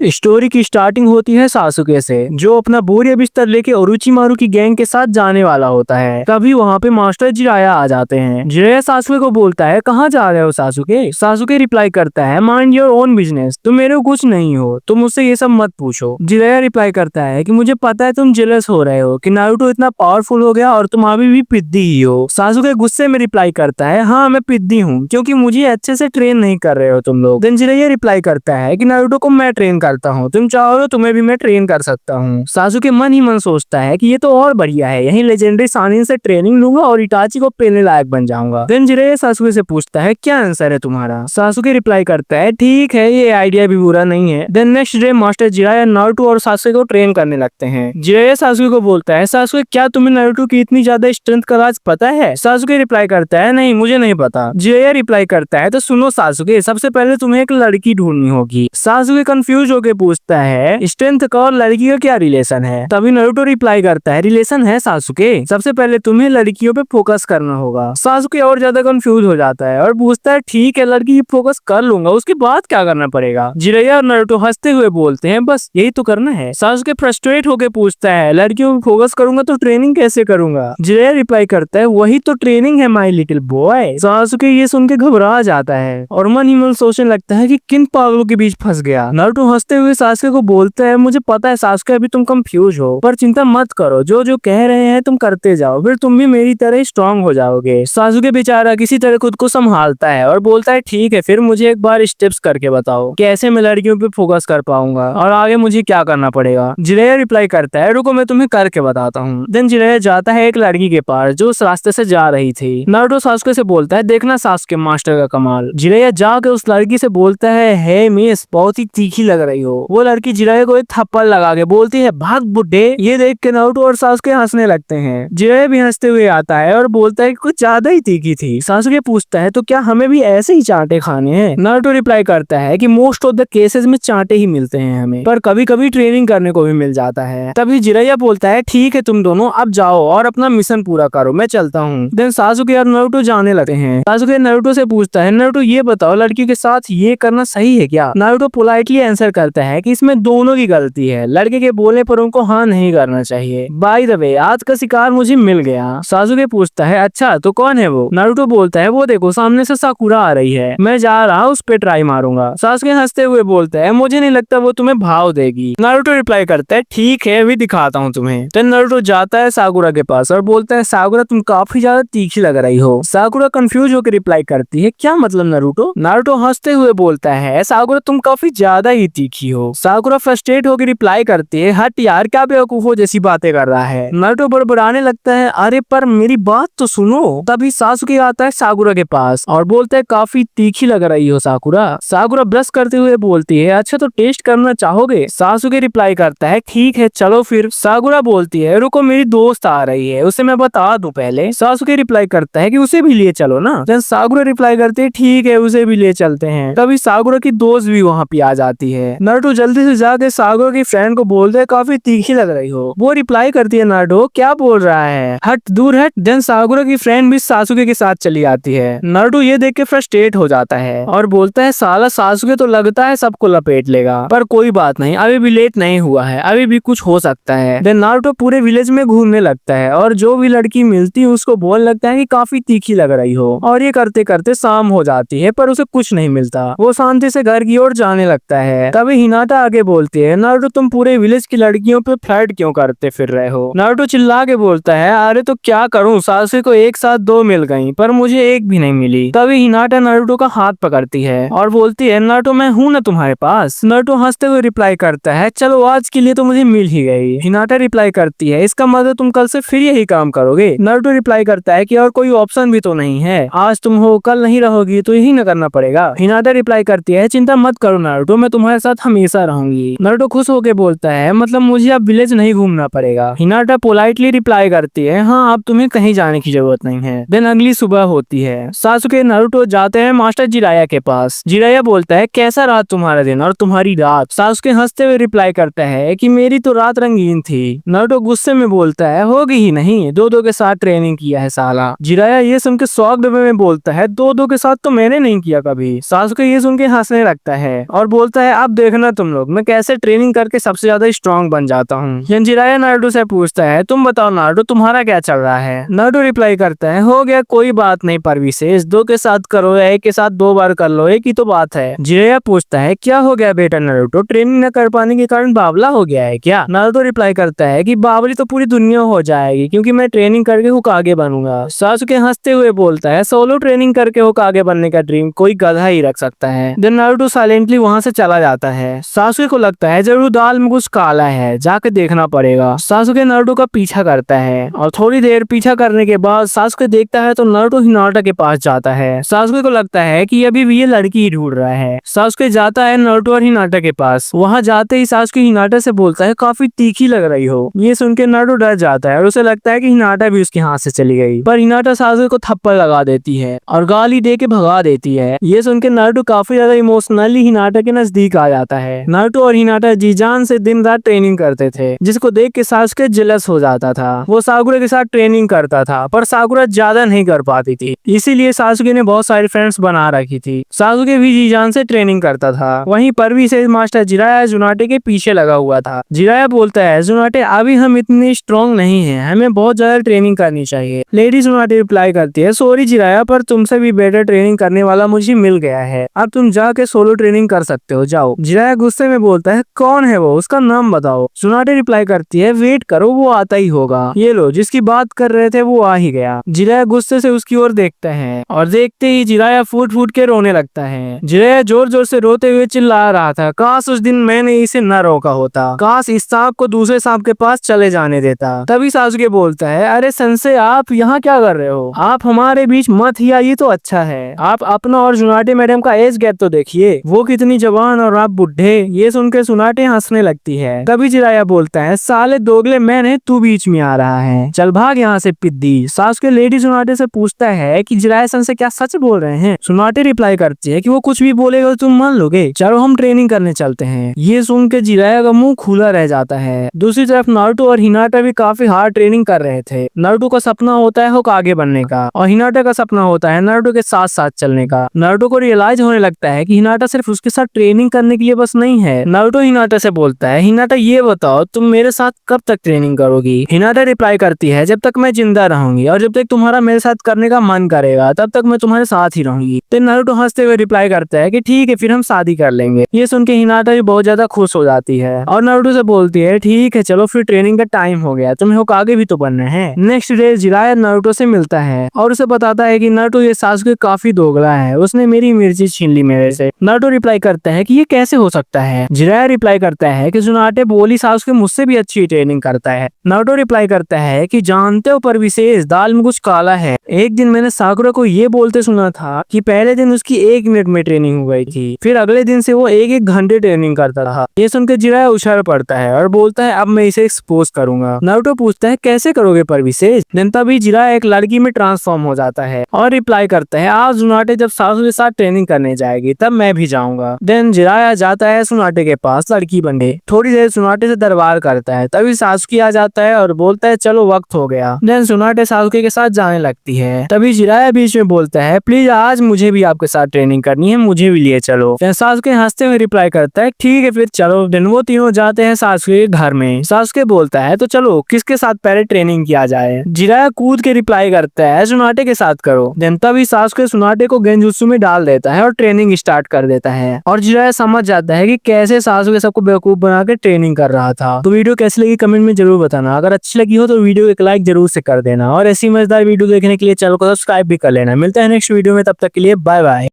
Story की starting होती है सासुके से, जो अपना बोरिया बिस्तर लेके ओरोचिमारू की गैंग के साथ जाने वाला होता है। तभी वहाँ पे मास्टर जिराया आ जाते हैं। जिराया सासुके को बोलता है, कहाँ जा रहे हो सासुके? सासुके रिप्लाई करता है, माइंड योर ओन बिजनेस, तुम मेरे को कुछ नहीं हो, तुम मुझसे ये सब मत पूछो। जिराया रिप्लाई करता है कि मुझे पता है तुम जेलस हो रहे हो कि नारुतो इतना पावरफुल हो गया और तुम अभी भी पिद्दी ही हो। सासुके गुस्से में रिप्लाई करता है, हाँ मैं पिद्दी हूँ क्योंकि मुझे अच्छे से ट्रेन नहीं कर रहे हो तुम लोग। देन जिराया रिप्लाई करता है कि नारुतो को मैं ट्रेन करता हूँ, तुम चाहो तो तुम्हें भी मैं ट्रेन कर सकता हूँ। सासुके मन ही मन सोचता है कि ये तो और बढ़िया है, यही लेजेंडरी सानिन से ट्रेनिंग लूंगा और इटाची को पेलने लायक बन जाऊंगा। देन जिराया सासुके से पूछता है, क्या आंसर है तुम्हारा? सासुके रिप्लाई करता है, ठीक है ये आइडिया भी बुरा नहीं है। Then next day master Jiraiya Naruto और सासुके को ट्रेन करने लगते हैं। जिराया सासुके को बोलता है, सासुके क्या तुम्हें नारुतो की इतनी ज्यादा स्ट्रेंथ का राज पता है? सासुके रिप्लाई करता है, नहीं मुझे नहीं पता। जिराया रिप्लाई करता है, तो सुनो सासुके, सबसे पहले तुम्हें एक लड़की ढूंढनी होगी। सासुके कंफ्यूज होकर पूछता है, स्ट्रेंथ का और लड़की का क्या रिलेशन है? तभी नारुतो रिप्लाई करता है, रिलेशन है सासुके, सबसे पहले तुम्हें लड़कियों पे फोकस करना होगा। सासुके और ज्यादा कंफ्यूज हो जाता है और पूछता है, ठीक है लड़की की फोकस कर लूंगा, उसके बाद क्या करना पड़ेगा? जिराया और नारुतो हंसते हुए बोलते हैं, बस यही तो करना है। सासुके फ्रस्ट्रेट होकर पूछता है, लड़कियों पे फोकस करूंगा तो ट्रेनिंग कैसे करूंगा? जिराया रिप्लाई करता है, वही तो ट्रेनिंग है माय लिटिल बॉय। सासुके ये सुन के घबरा जाता है और मन ही मन सोचने लगता है कि किन पागलों के बीच फंस गया। नारुतो हंसते हुए सासुके को बोलता है, मुझे पता है सासुके अभी तुम कंफ्यूज हो, पर चिंता मत करो, जो जो कह रहे हैं तुम करते जाओ, फिर तुम भी मेरी तरह स्ट्रांग हो जाओगे। सासुके बेचारा किसी तरह खुद को संभालता है और बोलता है, ठीक है फिर मुझे एक बार स्टेप्स करके बताओ, कैसे मैं लड़कियों पे फोकस कर पाऊंगा और आगे मुझे क्या करना पड़ेगा? जिराया रिप्लाई करता है, रुको मैं तुम्हें करके बताता हूँ। देन जिराया जाता है एक लड़की के पास जो उस रास्ते से जा रही थी। नारुतो सासुके से बोलता है, देखना सासुके मास्टर का कमाल। जिराया जाके उस लड़की से बोलता है, हे मिस बहुत ही तीखी लग रही हो। वो लड़की जिराया को एक थप्पड़ लगा के बोलती है, भाग बुड्ढे। ये देख के नारुतो और सासुके हंसने लगते हैं। जिराया भी हंसते हुए आता है और बोलता है, कुछ ज्यादा ही तीखी थी। सासुके पूछता है, तो क्या हमें भी ऐसे ही चांटे खाने हैं? नारुतो रिप्लाई करता है कि मोस्ट ऑफ द केसेस में चांटे ही मिलते हैं हमें, पर कभी कभी ट्रेनिंग करने को भी मिल जाता है। तभी जिराया बोलता है, ठीक है तुम दोनों अब जाओ और अपना मिशन पूरा करो, मैं चलता हूँ। देन सासुके और नारुतो जाने लगते हैं। सासुके नारुतो से पूछता है, नारुतो ये बताओ लड़की के साथ ये करना सही है क्या? नारुतो पोलाइटली आंसर करता है कि इसमें दोनों की गलती है, लड़के के बोलने पर उनको हाँ नहीं करना चाहिए। बाय द वे आज का शिकार मुझे मिल गया। सासुके पूछता है, अच्छा तो कौन है वो? नारुतो बोलता है, वो देखो सामने से साकुरा आ रही है, मैं जा रहा हूँ उस पे ट्राई मारूंगा। सासुके हंसते हुए बोलता है, मुझे नहीं लगता वो तुम्हें भाव देगी। नारुतो रिप्लाई करता है, ठीक है अभी दिखाता हूँ तुम्हें। देन नारुतो जाता है साकुरा के पास और बोलता है, साकुरा तुम काफी ज्यादा तीखी लग रही हो। साकुरा कंफ्यूज होकर रिप्लाई करती है, क्या मतलब नारुतो? नारुतो हंसते हुए बोलता है, साकुरा तुम काफी ज्यादा ही तीखी हो। साकुरा फ्रस्ट्रेट होकर रिप्लाई करती है, हट यार क्या बेवकूफो जैसी बातें कर रहा है। नारुतो बड़बड़ाने लगता है, अरे पर मेरी बात तो सुनो। तभी सासुके आता है साकुरा के पास और बोलता है, काफी तीखी लग रही हो साकुरा। साकुरा ब्रश करते हुए बोलती है, अच्छा तो टेस्ट करना चाहोगे? सासुके रिप्लाई करता है, ठीक है चलो फिर। साकुरा बोलती है, रुको मेरी दोस्त आ रही है, उसे मैं बता दूं पहले। सासुके रिप्लाई करता है कि उसे भी लिए चलो ना। देन साकुरा रिप्लाई करती है, ठीक है उसे भी ले चलते हैं। तभी साकुरा की दोस्त भी वहाँ पे आ जाती है। नारुतो जल्दी से जाके साकुरा की फ्रेंड को बोलते है, काफी तीखी लग रही हो। वो रिप्लाई करती है, नारुतो क्या बोल रहा है, हट दूर हट। देन साकुरा की फ्रेंड भी सासुके के साथ चली आती है। नारुतो ये देख के फ्रस्ट्रेट हो जाता है और बोलता है, साला सासुके तो लगता है सबको लपेट लेगा, पर कोई बात नहीं अभी भी लेट नहीं हुआ है, अभी भी कुछ हो सकता है। देन नारुतो पूरे विलेज में घूमने लगता है और जो भी लड़की मिलती है उसको बोलने लगता है कि काफी तीखी लग रही हो। और ये करते करते शाम हो जाती है पर उसे कुछ नहीं मिलता। वो शांति से घर की ओर जाने लगता है। तभी हिनाटा आगे बोलती है, नारुतो तुम पूरे विलेज की लड़कियों पे फ्लर्ट क्यों करते फिर रहे हो? नारुतो चिल्ला के बोलता है, अरे तो क्या करूं, सासुके को एक साथ दो मिल गई पर मुझे एक भी नहीं मिली। तभी हिनाटा नारुतो का हाथ पकड़ती है और बोलती है, नारुतो मैं हूं ना तुम्हारे पास। नारुतो हंसते हुए रिप्लाई करता है, चलो आज के लिए तो मुझे मिल ही गई। हिनाटा रिप्लाई करती है, इसका मतलब तुम कल से फिर यही काम करोगे? नारुतो रिप्लाई करता है कि और कोई ऑप्शन भी तो नहीं है, आज तुम हो कल नहीं रहोगी तो यही न करना पड़ेगा। हिनाटा रिप्लाई करती है, चिंता मत करो नारुतो, मैं तुम्हारे साथ हमेशा रहूंगी। नारुतो खुश होकर बोलता है, मतलब मुझे अब विलेज नहीं घूमना पड़ेगा। हिनाटा पोलाइटली रिप्लाई करती है, हाँ अब तुम्हें कहीं जाने की जरूरत नहीं है। देन अगली सुबह होती है। सासुके नारुतो जाते हैं मास्टर जिराया के पास। जिराया बोलता है, कैसा रहा तुम्हारा दिन और तुम्हारी रात? सासुके हंसते हुए रिप्लाई करता है कि मेरी तो रात रंगीन थी। नारुतो गुस्से में बोलता है, होगी ही नहीं, दो दो के साथ ट्रेनिंग किया है साला। जिराया ये सुन के शॉक्ड में बोलता है, दो दो के साथ तो मैंने नहीं किया कभी। सासुके ये सुन के हंसने लगता है और बोलता है, अब देख देखना तुम लोग मैं कैसे ट्रेनिंग करके सबसे ज्यादा स्ट्रॉन्ग बन जाता हूँ। जिराया नारुतो से पूछता है तुम बताओ नारुतो तुम्हारा क्या चल रहा है। नारुतो रिप्लाई करता है हो गया कोई बात नहीं पर विशेष 2 के साथ करो या 1 के साथ 2 बार कर लो एक ही तो बात है। जिराया पूछता है क्या हो गया बेटा नारुतो ट्रेनिंग न कर पाने के कारण बावला हो गया है क्या। नारुतो रिप्लाई करता है कि बावली तो पूरी दुनिया हो जाएगी क्योंकि मैं ट्रेनिंग करके होकागे बनूंगा। सासुके हंसते हुए बोलता है सोलो ट्रेनिंग करके होकागे बनने का ड्रीम कोई गधा ही रख सकता है। देन नारुतो साइलेंटली वहां से चला जाता है। सासुके को लगता है जरूर दाल में कुछ काला है जाके देखना पड़ेगा। सासुके नारुतो का पीछा करता है और थोड़ी देर पीछा करने के बाद सासुके देखता है तो नारुतो हिनाटा के पास जाता है। सासुके को लगता है कि अभी भी ये लड़की ही ढूंढ रहा है। सासुके जाता है नारुतो और हिनाटा के पास। वहां जाते ही सासुके हिनाटा से बोलता है काफी तीखी लग रही हो। ये सुन के नारुतो डर जाता है और उसे लगता है कि हिनाटा भी उसके हाथ से चली गई। पर हिनाटा सासुके को थप्पड़ लगा देती है और गाली दे के भगा देती है। ये सुन के नारुतो काफी ज्यादा इमोशनली हिनाटा के नजदीक आ जाता है। नारुतो और हिनाटा जी जान से दिन रात ट्रेनिंग करते थे जिसको देख के सासुके जेलस हो जाता था। वो साकुरा के साथ ट्रेनिंग करता था पर साकुरा ज्यादा नहीं कर पाती थी इसीलिए सासुके ने बहुत सारी फ्रेंड्स बना रखी थी। सासुके भी जी जान से ट्रेनिंग करता था। वहीं पर भी से मास्टर जिराया जुनाटे के पीछे लगा हुआ था। जिराया बोलता है जुनाटे अभी हम इतने स्ट्रॉन्ग नहीं है हमें बहुत ज्यादा ट्रेनिंग करनी चाहिए। लेडी जुनाटे रिप्लाई करती है सॉरी जिराया पर तुमसे भी बेटर ट्रेनिंग करने वाला मुझे मिल गया है अब तुम जाके सोलो ट्रेनिंग कर सकते हो जाओ। जिराया गुस्से में बोलता है कौन है वो उसका नाम बताओ। जुनाटे रिप्लाई करती है वेट करो वो आता ही होगा। ये लो जिसकी बात कर रहे थे वो आ ही गया। जिराया गुस्से से उसकी ओर देखता है और देखते ही जिराया फूट फूट के रोने लगता है। जिराया जोर जोर से रोते हुए चिल्ला रहा था काश उस दिन मैंने इसे न रोका होता काश इस सांप को दूसरे सांप के पास चले जाने देता। तभी सासुके बोलता है अरे संसे आप यहाँ क्या कर रहे हो आप हमारे बीच मत ही आइए तो अच्छा है। आप अपना और जुनाटे मैडम का एज गैप तो देखिए वो कितनी जवान और आप बुढ़े। ये सुनकर जुनाटे हंसने लगती है। तभी जिराया बोलता है साले दोगले मैंने तू बीच में आ रहा है चल भाग यहाँ से पिद्दी। सासुके लेडी जुनाटे से पूछता है कि जिराया सन से क्या सच बोल रहे हैं। जुनाटे रिप्लाई करती है कि वो कुछ भी बोलेगा तो तुम मान लोगे चलो हम ट्रेनिंग करने चलते हैं। ये सुन के जिराया का मुंह खुला रह जाता है। दूसरी तरफ नारुतो और हिनाटा भी काफी हार्ड ट्रेनिंग कर रहे थे। नारुतो का सपना होता है होकागे बनने का और हिनाटा का सपना होता है नारुतो के साथ साथ चलने का। नारुतो को रियलाइज होने लगता है कि हिनाटा सिर्फ उसके साथ ट्रेनिंग करने के लिए बस नहीं है। नारुतो हिनाटा से बोलता है हिनाटा ये बताओ तुम मेरे साथ कब तक ट्रेनिंग करोगी। हिनाटा रिप्लाई करती है जब तक मैं जिंदा रहूंगी और जब तक तुम्हारा मेरे साथ करने का मन करेगा तब तक मैं तुम्हारे साथ ही रहूंगी। तो नारुतो हंसते हुए रिप्लाई करता है कि ठीक है फिर हम शादी कर लेंगे। ये सुन के हिनाटा भी बहुत ज्यादा खुश हो जाती है और नारुतो से बोलती है ठीक है चलो फिर ट्रेनिंग का टाइम हो गया तुम्हें होकागे भी तो बनना है। नेक्स्ट डे जिराया नारुतो से मिलता है और उसे बताता है कि नारुतो ये सासुके काफी दोगला है उसने मेरी मिर्ची छीन ली मेरे से। नारुतो रिप्लाई करता है कि ये कैसे हो सकता है। जिराया रिप्लाई करता है कि जुनाटे बोली सासुके मुझसे भी अच्छी ट्रेनिंग करता है। नारुतो रिप्लाई करता है कि जानते हो पर विशेष दाल में कुछ काला है। एक दिन मैंने साकुरा को ये बोलते सुना था कि पहले दिन उसकी 1 मिनट में ट्रेनिंग हो गई थी फिर अगले दिन से वो 1-1 घंटे ट्रेनिंग करता रहा। ये सुनकर जिराया उछल पड़ता है और बोलता है अब मैं इसे एक्सपोज करूंगा। नारुतो पूछता है कैसे करोगे पर विशेष। देन तभी जिराया एक लड़की में ट्रांसफॉर्म हो जाता है और रिप्लाई करता है आज जुनाटे जब सासु के साथ ट्रेनिंग करने जाएगी तब मैं भी जाऊंगा। देन जिराया जाता है सुनाटे के पास लड़की बने। थोड़ी देर सुनाटे से दरबार करता है तभी सासुकी आ जाता है और बोलता है चलो वक्त हो गया। देन सुनाटे सासुके के साथ जाने लगती है। तभी जिराया बीच में बोलता है प्लीज आज मुझे भी आपके साथ ट्रेनिंग करनी है मुझे भी लिए चलो। देन सासुके हंसते हुए रिप्लाई करता है ठीक है फिर चलो। देन वो तीनों जाते हैं सासुके के घर में। सासुके बोलता है तो चलो किसके साथ पहले ट्रेनिंग किया जाए। जिराया कूद के रिप्लाई करता है सुनाटे के साथ करो। देन तभी सासुके सुनाटे को गेंजुत्सु में डाल देता है और ट्रेनिंग स्टार्ट कर देता है और जिराया समझ जाता है कि कैसे सासुके सबको बेवकूफ बना के ट्रेनिंग कर रहा था। तो वीडियो कैसी लगी कमेंट में जरूर बताना। अगर अच्छी लगी हो तो वीडियो को एक लाइक जरूर से कर देना और ऐसी मजेदार वीडियो देखने के लिए चैनल को सब्सक्राइब भी कर लेना। मिलता है नेक्स्ट वीडियो में तब तक के लिए बाय बाय।